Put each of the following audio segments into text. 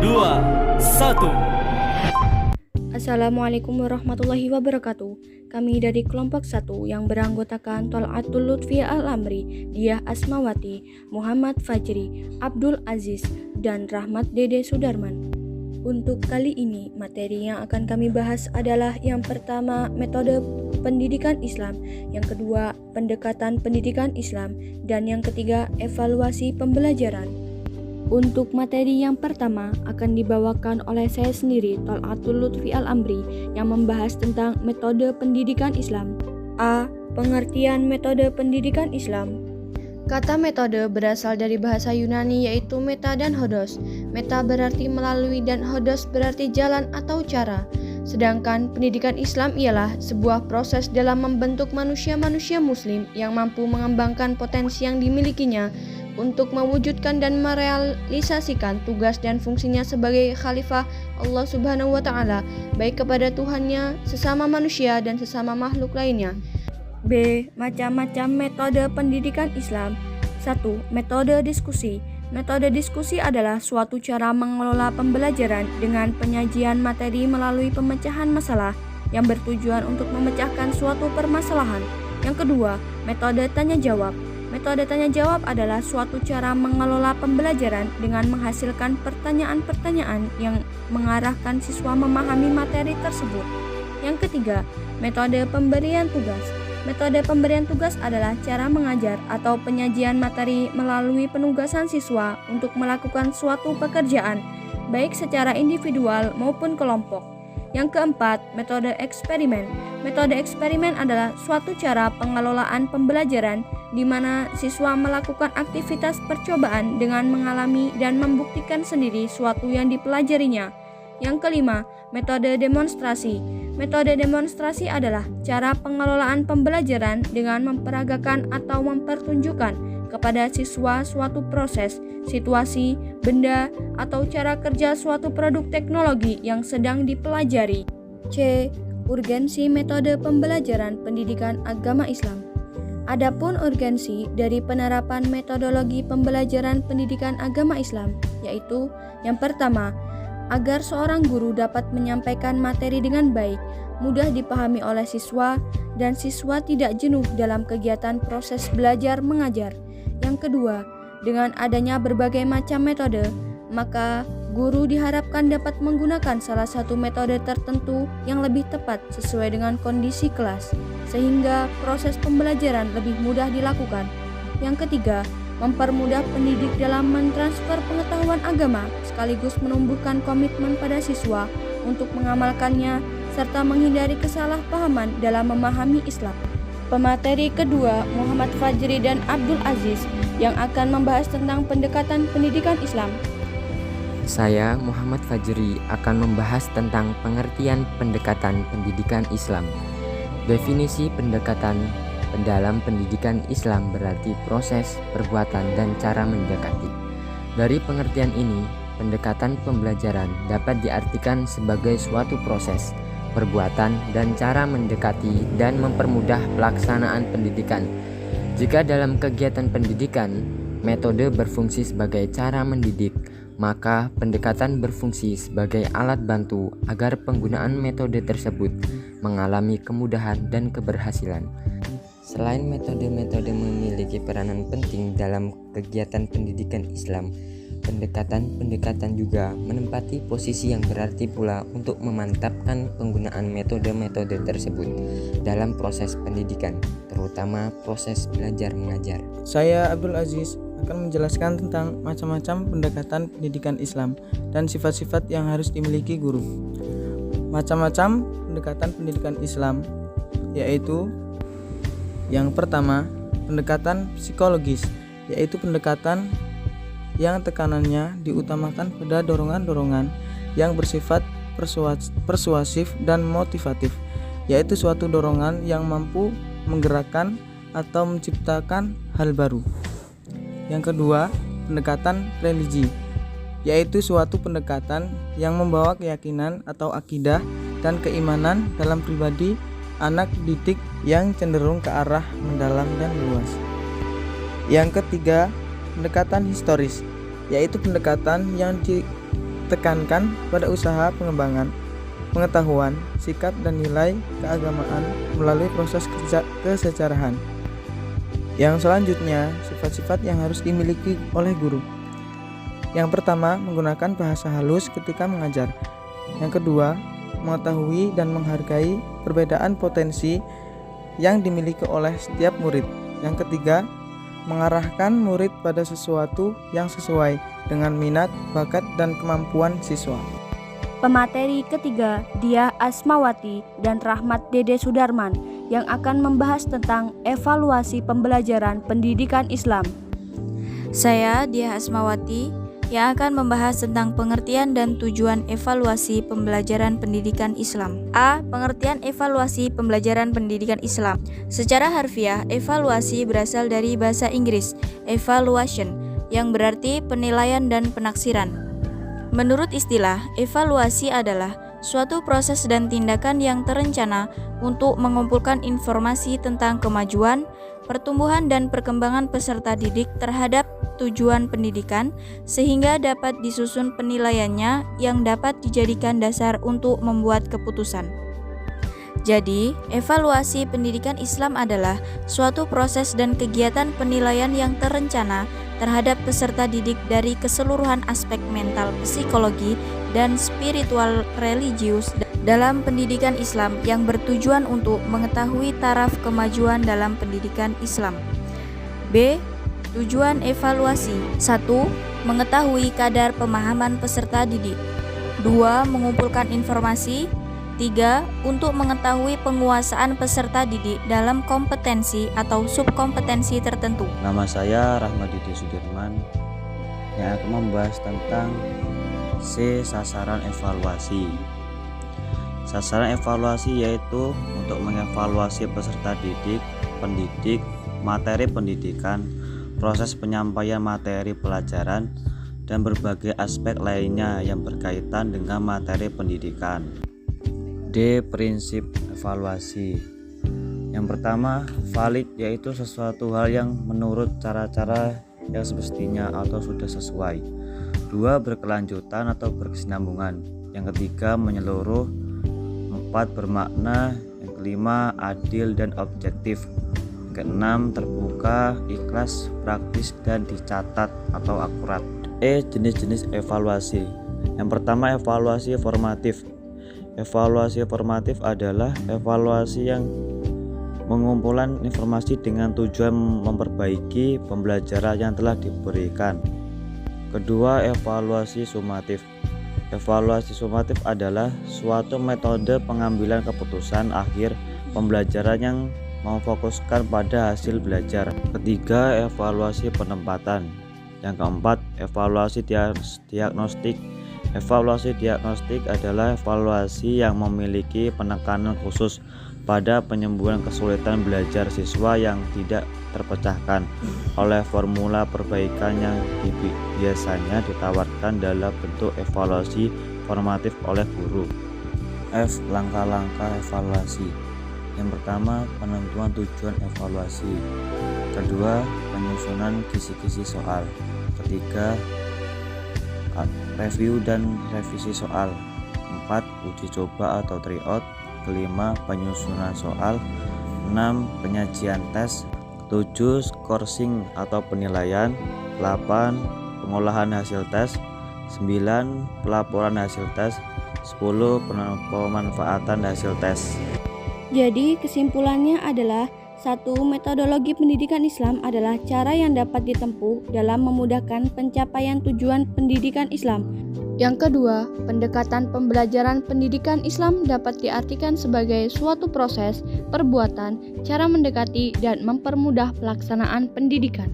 2, 1. Assalamualaikum warahmatullahi wabarakatuh. Kami dari kelompok 1 yang beranggotakan Tolaatul Lutfi Al-Amri, Diah Asmawati, Muhammad Fajri, Abdul Aziz, dan Rahmat Dede Sudarman. Untuk kali ini, materi yang akan kami bahas adalah yang pertama, metode pendidikan Islam, yang kedua, pendekatan pendidikan Islam, dan yang ketiga, evaluasi pembelajaran. Untuk materi yang pertama akan dibawakan oleh saya sendiri, Tolaatul Lutfi Al-Amri, yang membahas tentang metode pendidikan Islam. A. Pengertian metode pendidikan Islam. Kata metode berasal dari bahasa Yunani yaitu meta dan hodos. Meta berarti melalui dan hodos berarti jalan atau cara. Sedangkan pendidikan Islam ialah sebuah proses dalam membentuk manusia-manusia muslim yang mampu mengembangkan potensi yang dimilikinya untuk mewujudkan dan merealisasikan tugas dan fungsinya sebagai khalifah Allah Subhanahu wa Ta'ala, baik kepada Tuhannya, sesama manusia, dan sesama makhluk lainnya. B. Macam-macam metode pendidikan Islam. 1. Metode diskusi. Metode diskusi adalah suatu cara mengelola pembelajaran dengan penyajian materi melalui pemecahan masalah yang bertujuan untuk memecahkan suatu permasalahan. Yang kedua, metode tanya jawab. Metode tanya jawab adalah suatu cara mengelola pembelajaran dengan menghasilkan pertanyaan-pertanyaan yang mengarahkan siswa memahami materi tersebut. Yang ketiga, metode pemberian tugas. Metode pemberian tugas adalah cara mengajar atau penyajian materi melalui penugasan siswa untuk melakukan suatu pekerjaan, baik secara individual maupun kelompok. Yang keempat, metode eksperimen. Metode eksperimen adalah suatu cara pengelolaan pembelajaran di mana siswa melakukan aktivitas percobaan dengan mengalami dan membuktikan sendiri suatu yang dipelajarinya. Yang kelima, metode demonstrasi. Metode demonstrasi adalah cara pengelolaan pembelajaran dengan memperagakan atau mempertunjukkan kepada siswa suatu proses, situasi, benda, atau cara kerja suatu produk teknologi yang sedang dipelajari. C. Urgensi metode pembelajaran pendidikan agama Islam. Adapun urgensi dari penerapan metodologi pembelajaran pendidikan agama Islam, yaitu yang pertama, agar seorang guru dapat menyampaikan materi dengan baik, mudah dipahami oleh siswa, dan siswa tidak jenuh dalam kegiatan proses belajar mengajar. Yang kedua, dengan adanya berbagai macam metode, maka guru diharapkan dapat menggunakan salah satu metode tertentu yang lebih tepat sesuai dengan kondisi kelas, sehingga proses pembelajaran lebih mudah dilakukan. Yang ketiga, mempermudah pendidik dalam mentransfer pengetahuan agama sekaligus menumbuhkan komitmen pada siswa untuk mengamalkannya serta menghindari kesalahpahaman dalam memahami Islam. Pemateri kedua, Muhammad Fajri dan Abdul Aziz, yang akan membahas tentang pendekatan pendidikan Islam. Saya, Muhammad Fajri, akan membahas tentang pengertian pendekatan pendidikan Islam. Definisi pendekatan dalam pendidikan Islam berarti proses, perbuatan, dan cara mendekati. Dari pengertian ini, pendekatan pembelajaran dapat diartikan sebagai suatu proses, perbuatan, dan cara mendekati dan mempermudah pelaksanaan pendidikan. Jika dalam kegiatan pendidikan, metode berfungsi sebagai cara mendidik, maka pendekatan berfungsi sebagai alat bantu agar penggunaan metode tersebut mengalami kemudahan dan keberhasilan. Selain metode-metode memiliki peranan penting dalam kegiatan pendidikan Islam, pendekatan-pendekatan juga menempati posisi yang berarti pula untuk memantapkan penggunaan metode-metode tersebut dalam proses pendidikan, terutama proses belajar mengajar. Saya Abdul Aziz akan menjelaskan tentang macam-macam pendekatan pendidikan Islam dan sifat-sifat yang harus dimiliki guru. Macam-macam pendekatan pendidikan Islam yaitu yang pertama, pendekatan psikologis, yaitu pendekatan yang tekanannya diutamakan pada dorongan-dorongan yang bersifat persuasif dan motivatif, yaitu suatu dorongan yang mampu menggerakkan atau menciptakan hal baru. Yang kedua, pendekatan religi, yaitu suatu pendekatan yang membawa keyakinan atau akidah dan keimanan dalam pribadi anak didik yang cenderung ke arah mendalam dan luas. Yang ketiga, pendekatan historis, yaitu pendekatan yang ditekankan pada usaha pengembangan pengetahuan, sikap dan nilai keagamaan melalui proses kesejarahan. Yang selanjutnya, sifat-sifat yang harus dimiliki oleh guru. Yang pertama, menggunakan bahasa halus ketika mengajar. Yang kedua, mengetahui dan menghargai perbedaan potensi yang dimiliki oleh setiap murid. Yang ketiga, mengarahkan murid pada sesuatu yang sesuai dengan minat, bakat, dan kemampuan siswa. Pemateri ketiga, Diah Asmawati dan Rahmat Dede Sudarman yang akan membahas tentang evaluasi pembelajaran pendidikan Islam. Saya Diah Asmawati yang akan membahas tentang pengertian dan tujuan evaluasi pembelajaran pendidikan Islam. A. Pengertian evaluasi pembelajaran pendidikan Islam. Secara harfiah, evaluasi berasal dari bahasa Inggris, evaluation, yang berarti penilaian dan penaksiran. Menurut istilah, evaluasi adalah suatu proses dan tindakan yang terencana untuk mengumpulkan informasi tentang kemajuan, pertumbuhan dan perkembangan peserta didik terhadap tujuan pendidikan sehingga dapat disusun penilaiannya yang dapat dijadikan dasar untuk membuat keputusan. Jadi, evaluasi pendidikan Islam adalah suatu proses dan kegiatan penilaian yang terencana terhadap peserta didik dari keseluruhan aspek mental, psikologi, dan spiritual religius dalam pendidikan Islam yang bertujuan untuk mengetahui taraf kemajuan dalam pendidikan Islam. B. Tujuan evaluasi. 1. Mengetahui kadar pemahaman peserta didik. 2. Mengumpulkan informasi. 3. Untuk mengetahui penguasaan peserta didik dalam kompetensi atau subkompetensi tertentu. Nama saya Rahmat Dede Sudarman yang akan membahas tentang C. Sasaran evaluasi. Sasaran evaluasi yaitu untuk mengevaluasi peserta didik, pendidik, materi pendidikan, proses penyampaian materi pelajaran, dan berbagai aspek lainnya yang berkaitan dengan materi pendidikan. D. Prinsip evaluasi. Yang pertama, valid, yaitu sesuatu hal yang menurut cara-cara yang semestinya atau sudah sesuai. 2. Berkelanjutan atau berkesinambungan. Yang ketiga, menyeluruh. 4. Bermakna. Yang kelima, adil dan objektif. Keenam, terbuka, ikhlas, praktis, dan dicatat atau akurat. E. Jenis-jenis evaluasi. Yang pertama, evaluasi formatif. Evaluasi formatif adalah evaluasi yang mengumpulkan informasi dengan tujuan memperbaiki pembelajaran yang telah diberikan. Kedua, evaluasi sumatif. Evaluasi sumatif adalah suatu metode pengambilan keputusan akhir pembelajaran yang memfokuskan pada hasil belajar. Ketiga, evaluasi penempatan. Yang keempat, evaluasi diagnostik. Evaluasi diagnostik adalah evaluasi yang memiliki penekanan khusus pada penyembuhan kesulitan belajar siswa yang tidak terpecahkan oleh formula perbaikan yang biasanya ditawarkan dalam bentuk evaluasi formatif oleh guru. F. Langkah-langkah evaluasi. Yang pertama, penentuan tujuan evaluasi. Kedua, penyusunan kisi-kisi soal. Ketiga, review dan revisi soal. 4. Uji coba atau tryout. Kelima, penyusunan soal. 6. Penyajian tes. 7. Skorsing atau penilaian. 8. Pengolahan hasil tes. 9. Pelaporan hasil tes. 10. Pemanfaatan hasil tes. Jadi kesimpulannya adalah 1. Metodologi pendidikan Islam adalah cara yang dapat ditempuh dalam memudahkan pencapaian tujuan pendidikan Islam. Yang kedua, pendekatan pembelajaran pendidikan Islam dapat diartikan sebagai suatu proses, perbuatan, cara mendekati dan mempermudah pelaksanaan pendidikan.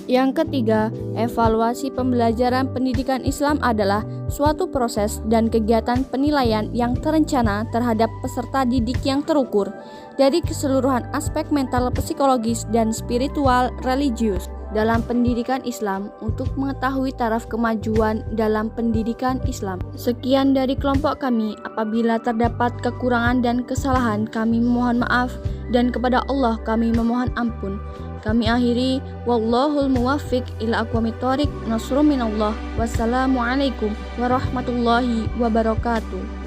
Yang ketiga, evaluasi pembelajaran pendidikan Islam adalah suatu proses dan kegiatan penilaian yang terencana terhadap peserta didik yang terukur dari keseluruhan aspek mental, psikologis, dan spiritual religius dalam pendidikan Islam untuk mengetahui taraf kemajuan dalam pendidikan Islam. Sekian dari kelompok kami. Apabila terdapat kekurangan dan kesalahan, kami memohon maaf dan kepada Allah kami memohon ampun. Kami akhiri, wallahul muwaffiq ila aqwamit thoriq, nasrun minallah. Wassalamualaikum warahmatullahi wabarakatuh.